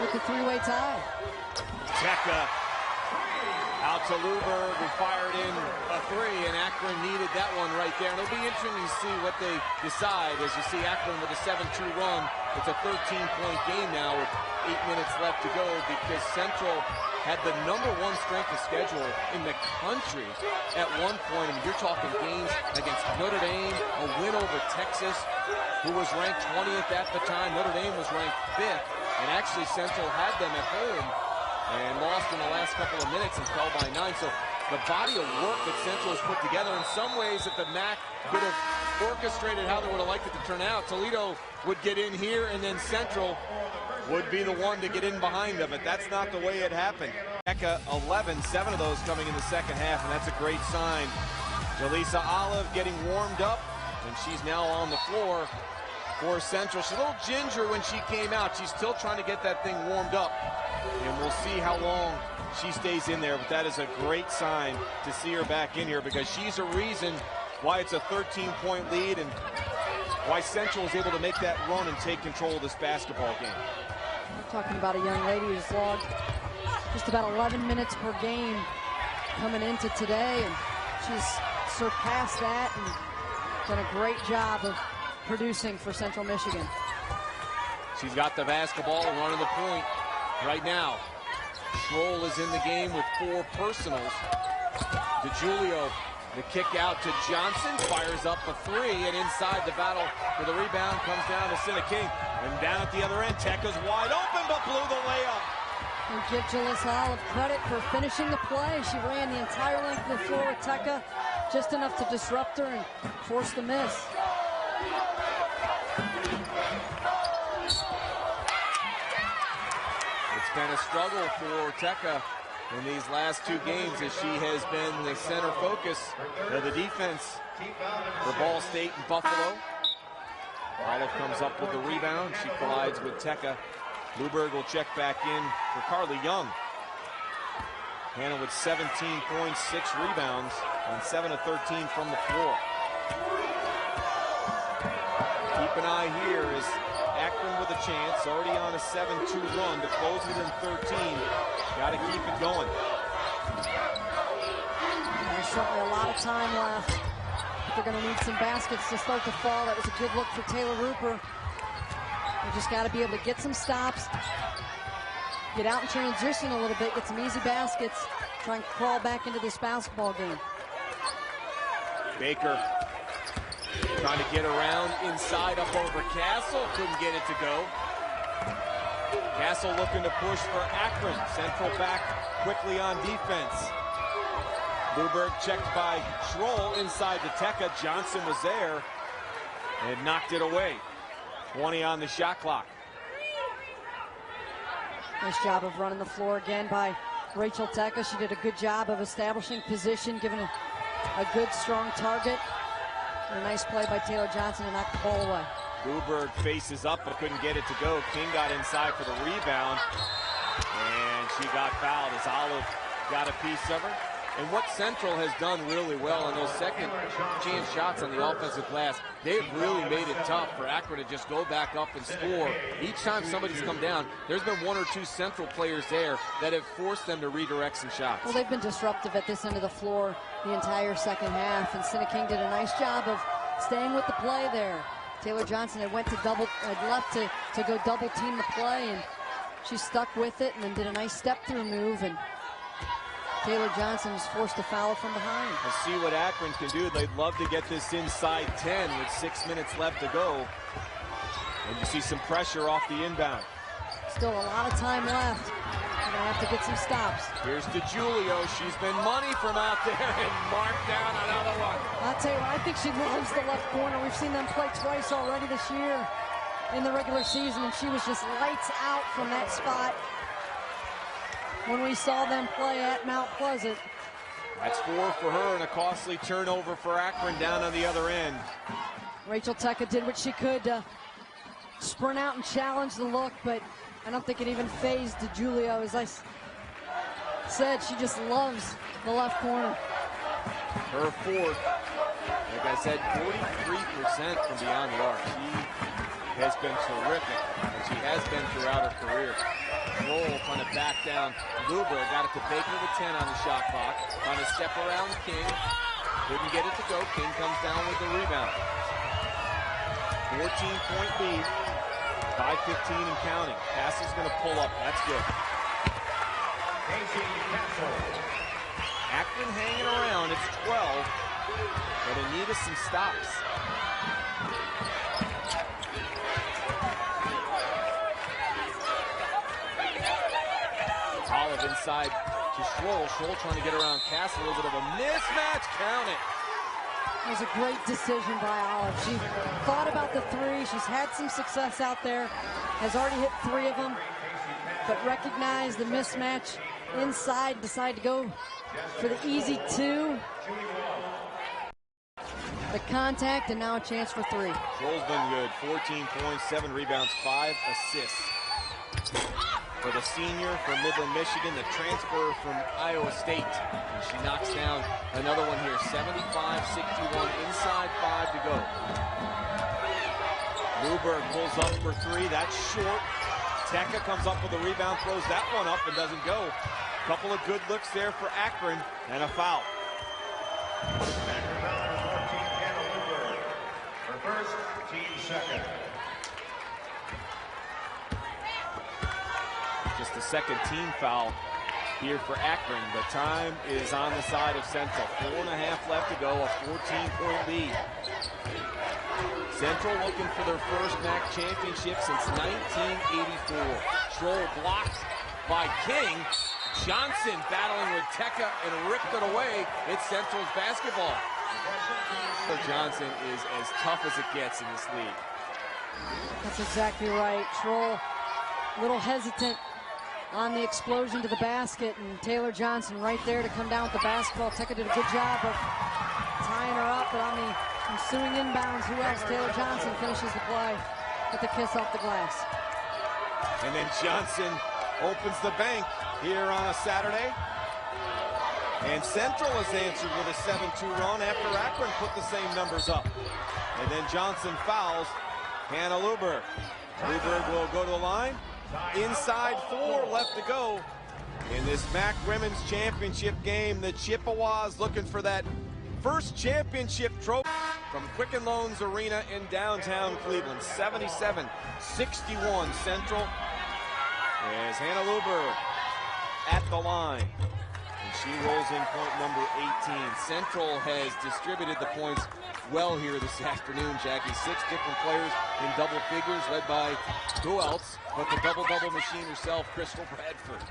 with the 3-way tie. Teka out to Luberg, who fired in a 3, and Akron needed that one right there. And it'll be interesting to see what they decide. As you see Akron with a 7-2 run, it's a 13-point game now with 8 minutes left to go, because Central had the #1 strength of schedule in the country at one point. I mean, you're talking games against Notre Dame, a win over Texas, who was ranked 20th at the time. Notre Dame was ranked 5th, and actually Central had them at home and lost in the last couple of minutes and fell by 9. So the body of work that Central has put together, in some ways, if the MAC could have orchestrated how they would have liked it to turn out, Toledo would get in here, and then Central would be the one to get in behind them, but that's not the way it happened. Eka 11, 7 of those coming in the second half, and that's a great sign. Jaleesa Olive getting warmed up, and she's now on the floor for Central. She's a little ginger when she came out. She's still trying to get that thing warmed up, and we'll see how long she stays in there, but that is a great sign to see her back in here, because she's a reason why it's a 13-point lead and why Central is able to make that run and take control of this basketball game. We're talking about a young lady who's logged just about 11 minutes per game coming into today, and she's surpassed that and done a great job of producing for Central Michigan. She's got the basketball and running the point right now. Schroll is in the game with 4 personals. DeJulio, the kick out to Johnson, fires up a 3, and inside the battle for the rebound comes down to Sienna King. And down at the other end, Teka's wide open, but blew the layup. And give Jaleesa Olive credit for finishing the play. She ran the entire length of the floor with Teka, just enough to disrupt her and force the miss. It's been a struggle for Teka in these last 2 games, as she has been the center focus of the defense for Ball State and Buffalo. Olive comes up with the rebound. She collides with Teka. Luberg will check back in for Carly Young. Hannah with 17 points, 6 rebounds, and 7 of 13 from the floor. Keep an eye here as Akron with a chance, already on a 7-2 run to close it in 13. Got to keep it going. There's certainly a lot of time left. They're going to need some baskets to start to fall. That was a good look for Taylor Rupert. They just got to be able to get some stops, get out in transition a little bit, get some easy baskets, try and crawl back into this basketball game. Baker trying to get around inside up over Castle. Couldn't get it to go. Castle looking to push for Akron. Central back quickly on defense. Luberg checked by Schroll inside the Teka. Johnson was there and knocked it away. 20 on the shot clock. Nice job of running the floor again by Rachel Teka. She did a good job of establishing position, giving a good, strong target. And a nice play by Taylor Johnson to knock the ball away. Luberg faces up but couldn't get it to go. King got inside for the rebound, and she got fouled as Olive got a piece of her. And what Central has done really well on those second chance shots on the offensive glass, they've really made it tough for Akron to just go back up and score. Each time somebody's come down, there's been 1 or 2 Central players there that have forced them to redirect some shots. Well, they've been disruptive at this end of the floor the entire second half, and Sienna King did a nice job of staying with the play there. Taylor Johnson had left to go double team the play, and she stuck with it and then did a nice step through move, and Taylor Johnson was forced to foul from behind. We'll see what Akron can do. They'd love to get this inside 10 with 6 minutes left to go. And you see some pressure off the inbound. Still a lot of time left. They're going to have to get some stops. Here's DeJulio. She's been money from out there and marked down another one. I'll tell you what, I think she loves the left corner. We've seen them play twice already this year in the regular season, and she was just lights out from that spot when we saw them play at Mount Pleasant. That's 4 for her and a costly turnover for Akron down on the other end. Rachel Teka did what she could to sprint out and challenge the look, but I don't think it even phased DeJulio. As I said, she just loves the left corner. Her 4th. Like I said, 43% from beyond the arc. She has been terrific, and she has been throughout her career. Roll trying to back down. Luber got it to Baker with 10 on the shot clock. Trying to step around King. Couldn't get it to go. King comes down with the rebound. 14-point lead. 5:15 and counting. Castle's going to pull up. That's good. Akron hanging around. It's 12, but in need of some stops. Olive inside to Schroll. Schroll trying to get around Castle. A little bit of a mismatch. Count it. It was a great decision by Olive. She thought about the three. She's had some success out there. Has already hit 3 of them, but recognized the mismatch inside. Decided to go for the easy 2. The contact, and now a chance for 3. Schroll's been good. 14 points, 7 rebounds, 5 assists. For the senior from Midland, Michigan, the transfer from Iowa State. And she knocks down another one here. 75-61, inside 5 to go. Luberg pulls up for 3. That's short. Teka comes up with a rebound, throws that one up and doesn't go. Couple of good looks there for Akron, and a foul. Her first, team second. Just the second team foul here for Akron. The time is on the side of Central. 4.5 left to go, a 14-point lead. Central looking for their first MAC championship since 1984. Schroll blocked by King. Johnson battling with Teka and ripped it away. It's Central's basketball. Johnson is as tough as it gets in this league. That's exactly right. Schroll a little hesitant on the explosion to the basket, and Taylor Johnson right there to come down with the basketball. Teka did a good job of tying her up, but on the ensuing inbounds, who else? Taylor Johnson finishes the play with the kiss off the glass. And then Johnson opens the bank here on a Saturday. And Central has answered with a 7-2 run after Akron put the same numbers up. And then Johnson fouls Hannah Luberg. Luberg will go to the line. Inside 4 left to go in this MAC Women's Championship game. The Chippewas looking for that first championship trophy from Quicken Loans Arena in downtown Cleveland. 77-61 Central. As Hannah Luberg at the line. And she rolls in point number 18. Central has distributed the points well here this afternoon, Jackie. 6 different players in double figures, led by who else but the double-double machine herself, Crystal Bradford.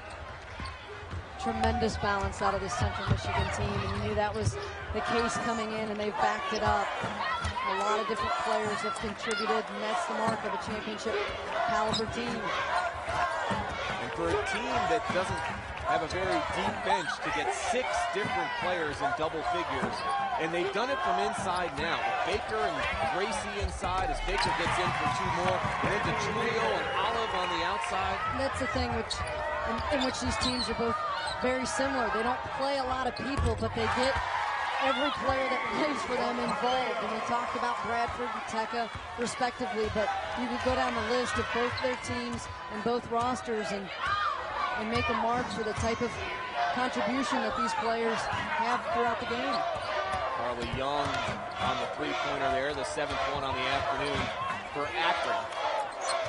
Tremendous balance out of this Central Michigan team, and you knew that was the case coming in, and they've backed it up. A lot of different players have contributed, and that's the mark of a championship caliber team. And for a team that doesn't have a very deep bench, to get 6 different players in double figures, and they've done it from inside now. Baker and Gracie inside as Baker gets in for 2 more, and then DeJulio and Olive on the outside. And that's the thing in which these teams are both very similar. They don't play a lot of people, but they get every player that plays for them involved. And we talked about Bradford and Teka respectively, but you could go down the list of both their teams and both rosters and make a mark for the type of contribution that these players have throughout the game. Carly Young on the three-pointer there, the 7th one on the afternoon for Akron.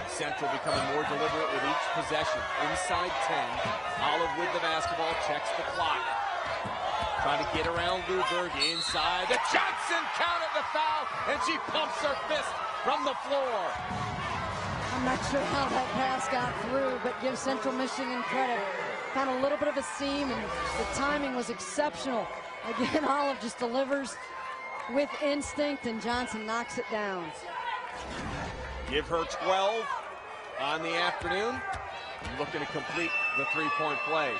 Central becoming more deliberate with each possession. Inside 10, Olive with the basketball, checks the clock. Trying to get around Luberg inside. The Johnson counted the foul, and she pumps her fist from the floor. I'm not sure how that pass got through, but give Central Michigan credit. Found a little bit of a seam, and the timing was exceptional. Again, Olive just delivers with instinct, and Johnson knocks it down. Give her 12 on the afternoon. Looking to complete the three-point play.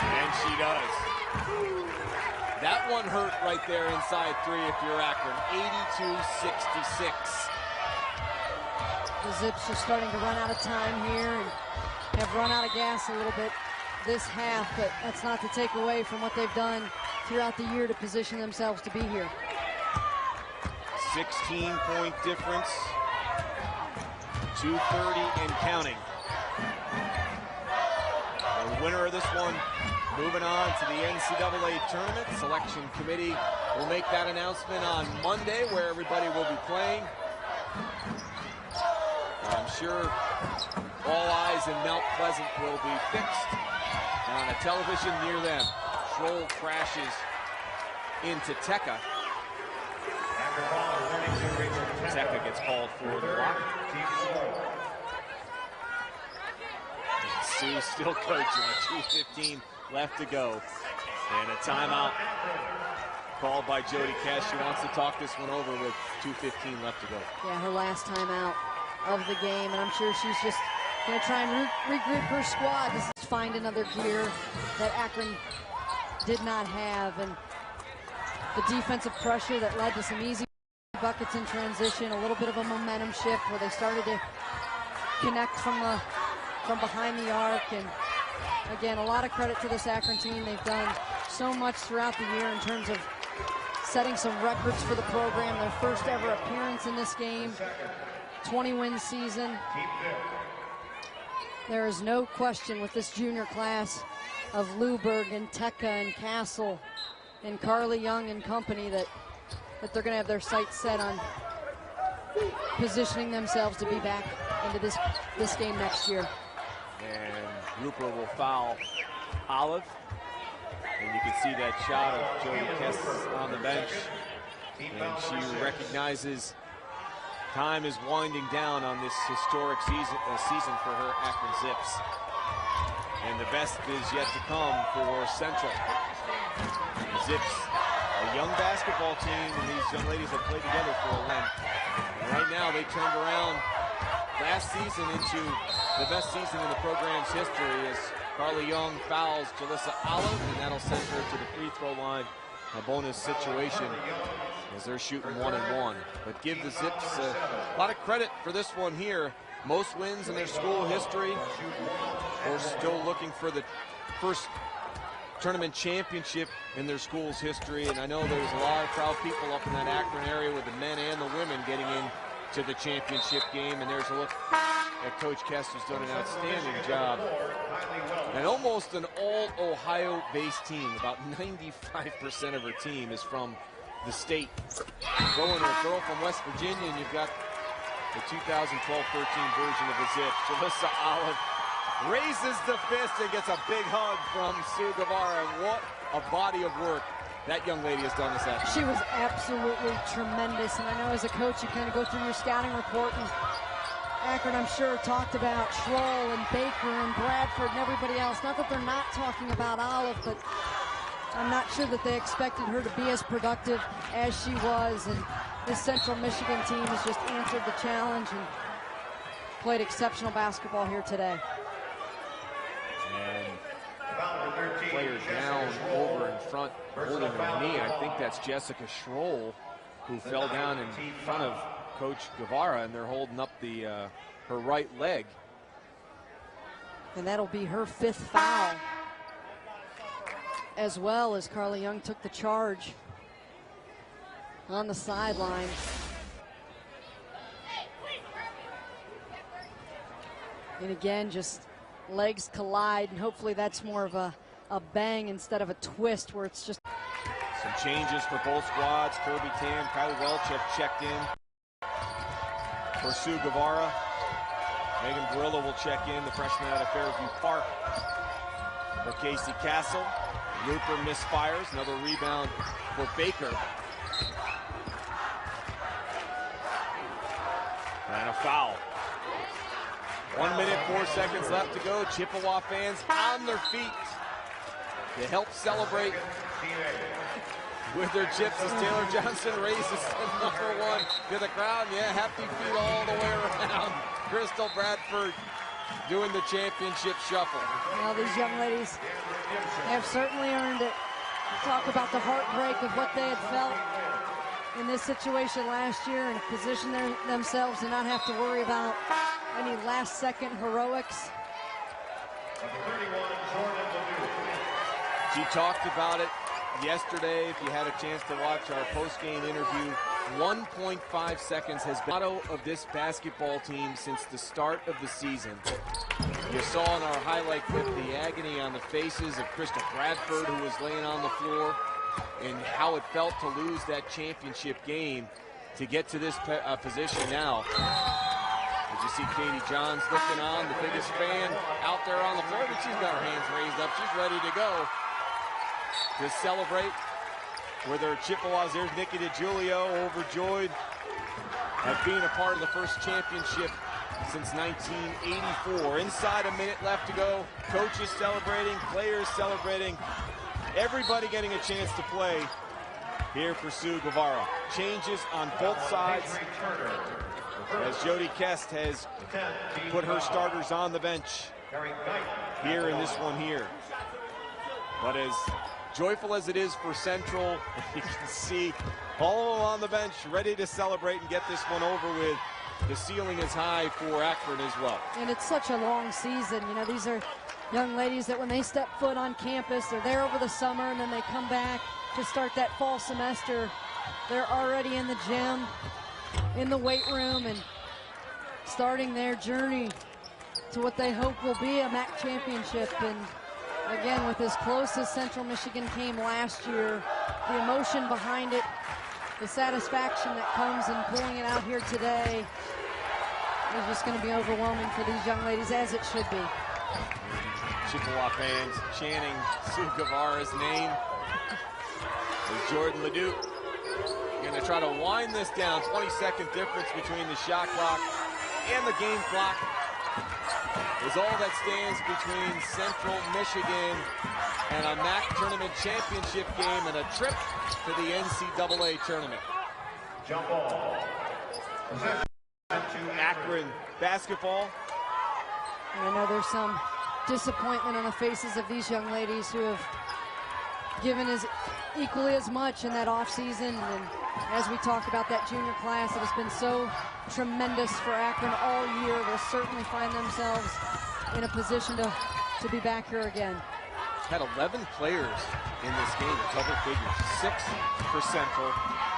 And she does. That one hurt right there inside 3 if you're Akron. 82-66. The Zips are starting to run out of time here and have run out of gas a little bit this half, but that's not to take away from what they've done throughout the year to position themselves to be here. 16-point difference. 2:30 and counting. The winner of this one moving on to the NCAA tournament. Selection committee will make that announcement on Monday where everybody will be playing. I'm sure all eyes in Mount Pleasant will be fixed On a television near them, Schroll crashes into Teka. Teka gets called for the block. Sue still coaching with 2:15 left to go. And a timeout called by Jody Cash. She wants to talk this one over with 2:15 left to go. Yeah, her last timeout of the game, and I'm sure she's just going to try and regroup her squad. This is find another gear that Akron did not have, and the defensive pressure that led to some easy buckets in transition, a little bit of a momentum shift where they started to connect from behind the arc. And again, a lot of credit to this Akron team. They've done so much throughout the year in terms of setting some records for the program. Their first ever appearance in this game, 20-win season. There is no question with this junior class of Luberg and Teka and Castle and Carly Young and company that they're going to have their sights set on positioning themselves to be back into this game next year. And Rupert will foul Olive. And you can see that shot of Jody Kess on the bench. And she recognizes time is winding down on this historic season for her Akron Zips. And the best is yet to come for Central. The Zips, a young basketball team, and these young ladies have played together for a while. And right now they turned around last season into the best season in the program's history as Carly Young fouls Jalissa Olive, and that'll send her to the free throw line. A bonus situation as they're shooting 1-1. But give the Zips a lot of credit for this one here. Most wins in their school history. We're still looking for the first tournament championship in their school's history. And I know there's a lot of proud people up in that Akron area with the men and the women getting into the championship game. And there's a look at Coach Kessler's done an outstanding job. And almost an all-Ohio-based team. About 95% of her team is from the state. Going to a girl from West Virginia, and you've got the 2012-13 version of the Zips. Jalissa Olive raises the fist and gets a big hug from Sue Guevara. What a body of work that young lady has done this afternoon. She was absolutely tremendous, and I know as a coach you kind of go through your scouting report, and Akron, I'm sure, talked about Schroll and Baker and Bradford and everybody else. Not that they're not talking about Olive, but I'm not sure that they expected her to be as productive as she was. And this Central Michigan team has just answered the challenge and played exceptional basketball here today. And player down over in front, holding her knee. I think that's Jessica Schroll, who fell down in front of Coach Guevara, and they're holding up the her right leg. And that'll be her 5th foul, as well as Carly Young took the charge on the sideline. And again, just legs collide, and hopefully that's more of a bang instead of a twist where it's just. Some changes for both squads. Kirby Tam, Kylie Welch have checked in for Sue Guevara. Megan Barillo will check in, the freshman out of Fairview Park. For Casey Castle. Looper misfires, another rebound for Baker. And a foul. 1 minute, 4 seconds left to go. Chippewa fans on their feet to help celebrate with their chips as Taylor Johnson raises the #1 to the crowd. Yeah, happy feet all the way around. Crystal Bradford doing the championship shuffle. Well, these young ladies have certainly earned it. Talk about the heartbreak of what they had felt in this situation last year and position themselves to not have to worry about any last-second heroics. She talked about it yesterday. If you had a chance to watch our post-game interview, 1.5 seconds has been the motto of this basketball team since the start of the season. You saw in our highlight clip the agony on the faces of Crystal Bradford, who was laying on the floor, and how it felt to lose that championship game to get to this position now. As you see Katie Johns looking on, the biggest fan out there on the floor, but she's got her hands raised up. She's ready to go to celebrate with her Chippewas. There's Nikki DiGiulio, overjoyed at being a part of the first championship since 1984. Inside a minute left to go. Coaches celebrating, players celebrating, everybody getting a chance to play here for Sue Guevara. Changes on both sides as Jody Kest has put her starters on the bench here in this one here. But as joyful as it is for Central, you can see all of them on the bench ready to celebrate and get this one over with. The ceiling is high for Akron as well. And it's such a long season. You know, these are young ladies that when they step foot on campus, they're there over the summer, and then they come back to start that fall semester. They're already in the gym, in the weight room, and starting their journey to what they hope will be a MAC championship. And again, with as close as Central Michigan came last year, the emotion behind it, the satisfaction that comes in pulling it out here today is just going to be overwhelming for these young ladies, as it should be. Chippewa fans chanting Sue Guevara's name. As Jordan Leduc going to try to wind this down. 20-second difference between the shot clock and the game clock is all that stands between Central Michigan and a MAC tournament championship game and a trip to the NCAA tournament. Jump ball. Akron basketball. And I know there's some disappointment on the faces of these young ladies who have given as equally as much in that offseason. And as we talk about that junior class that has been so tremendous for Akron all year, will certainly find themselves in a position to be back here again. Had 11 players in this game in double figures. 6 for Central,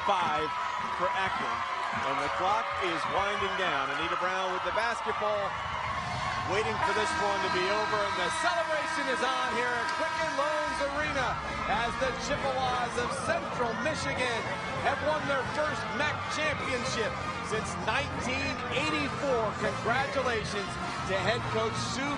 5 for Akron. And the clock is winding down. Anita Brown with the basketball, waiting for this one to be over. And the celebration is on here at Quicken Loans Arena as the Chippewas of Central Michigan have won their first MAC championship since 1984. Congratulations to head coach Sue